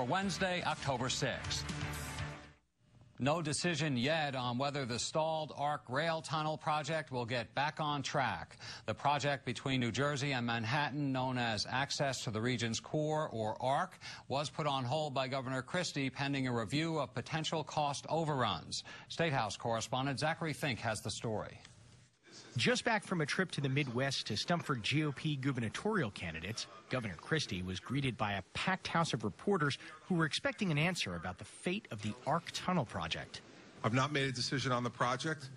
for Wednesday, October 6th. No decision yet on whether the stalled ARC rail tunnel project will get back on track. The project between New Jersey and Manhattan, known as Access to the Region's Core, or ARC, was put on hold by Governor Christie pending a review of potential cost overruns. State House correspondent Zachary Fink has the story. Just back from a trip to the Midwest to stump for GOP gubernatorial candidates, Governor Christie was greeted by a packed house of reporters who were expecting an answer about the fate of the ARC tunnel project. I've not made a decision on the project,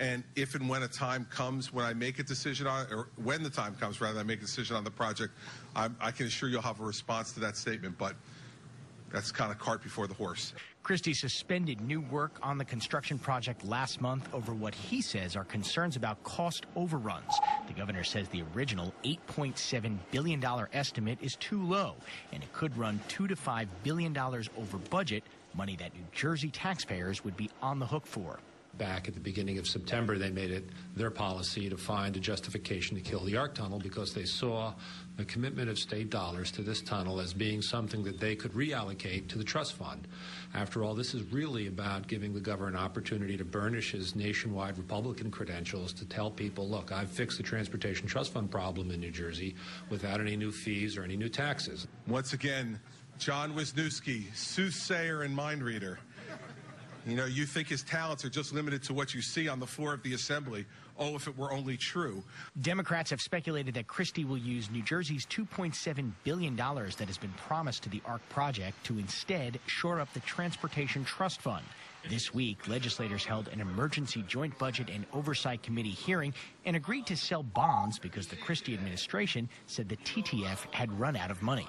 and if and when a time comes when I make a decision on it, or when the time comes rather I make a decision on the project, I can assure you'll have a response to that statement, but that's kind of cart before the horse. Christie suspended new work on the construction project last month over what he says are concerns about cost overruns. The governor says the original $8.7 billion estimate is too low, and it could run $2 to $5 billion over budget, money that New Jersey taxpayers would be on the hook for. Back at the beginning of September, they made it their policy to find a justification to kill the ARC tunnel because they saw the commitment of state dollars to this tunnel as being something that they could reallocate to the trust fund. After all, this is really about giving the governor an opportunity to burnish his nationwide Republican credentials to tell people, look, I've fixed the transportation trust fund problem in New Jersey without any new fees or any new taxes. Once again, John Wisniewski, soothsayer and mind reader. You know, you think his talents are just limited to what you see on the floor of the assembly. Oh, if it were only true. Democrats have speculated that Christie will use New Jersey's $2.7 billion that has been promised to the ARC project to instead shore up the Transportation Trust Fund. This week, legislators held an emergency joint budget and oversight committee hearing and agreed to sell bonds because the Christie administration said the TTF had run out of money.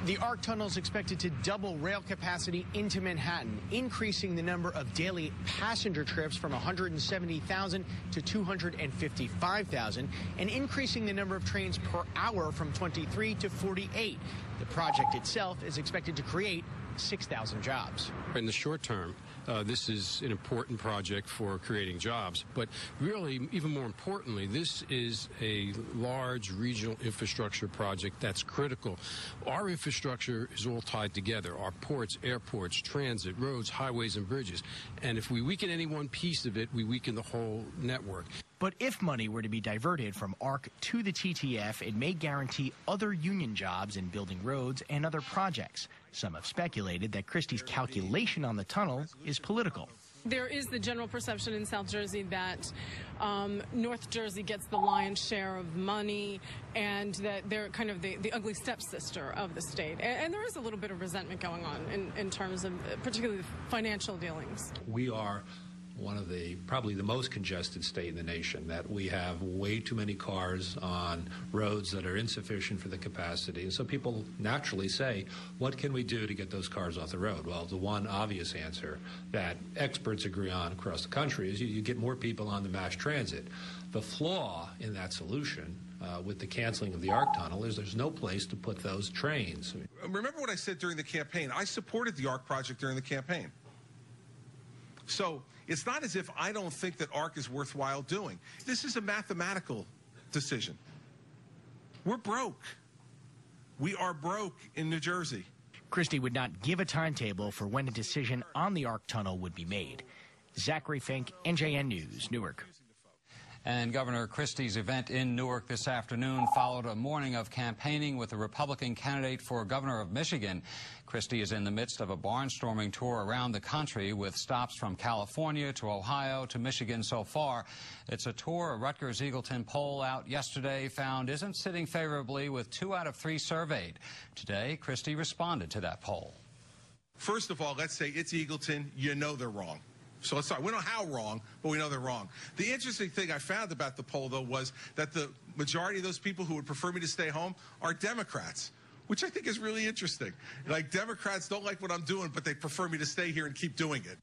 The ARC tunnel is expected to double rail capacity into Manhattan, increasing the number of daily passenger trips from 170,000 to 255,000, and increasing the number of trains per hour from 23 to 48. The project itself is expected to create 6,000 jobs. In the short term, this is an important project for creating jobs, but really, even more importantly, this is a large regional infrastructure project that's critical. Our infrastructure is all tied together, our ports, airports, transit, roads, highways, and bridges. And if we weaken any one piece of it, we weaken the whole network. But if money were to be diverted from ARC to the TTF, it may guarantee other union jobs in building roads and other projects. Some have speculated that Christie's calculation on the tunnel is political. There is the general perception in South Jersey that North Jersey gets the lion's share of money and that they're kind of the ugly stepsister of the state. And there is a little bit of resentment going on in terms of particularly the financial dealings. We are one of probably the most congested state in the nation, that we have way too many cars on roads that are insufficient for the capacity. And so people naturally say, what can we do to get those cars off the road? Well, the one obvious answer that experts agree on across the country is you get more people on the mass transit. The flaw in that solution with the canceling of the ARC tunnel is there's no place to put those trains. Remember what I said during the campaign? I supported the ARC project during the campaign. So it's not as if I don't think that ARC is worthwhile doing. This is a mathematical decision. We're broke. We are broke in New Jersey. Christie would not give a timetable for when a decision on the ARC tunnel would be made. Zachary Fink, NJN News, Newark. And Governor Christie's event in Newark this afternoon followed a morning of campaigning with the Republican candidate for governor of Michigan. Christie is in the midst of a barnstorming tour around the country with stops from California to Ohio to Michigan so far. It's a tour a Rutgers-Eagleton poll out yesterday found isn't sitting favorably with 2 out of 3 surveyed. Today, Christie responded to that poll. First of all, let's say it's Eagleton. You know they're wrong. So let's start. We don't know how wrong, but we know they're wrong. The interesting thing I found about the poll, though, was that the majority of those people who would prefer me to stay home are Democrats, which I think is really interesting. Like, Democrats don't like what I'm doing, but they prefer me to stay here and keep doing it.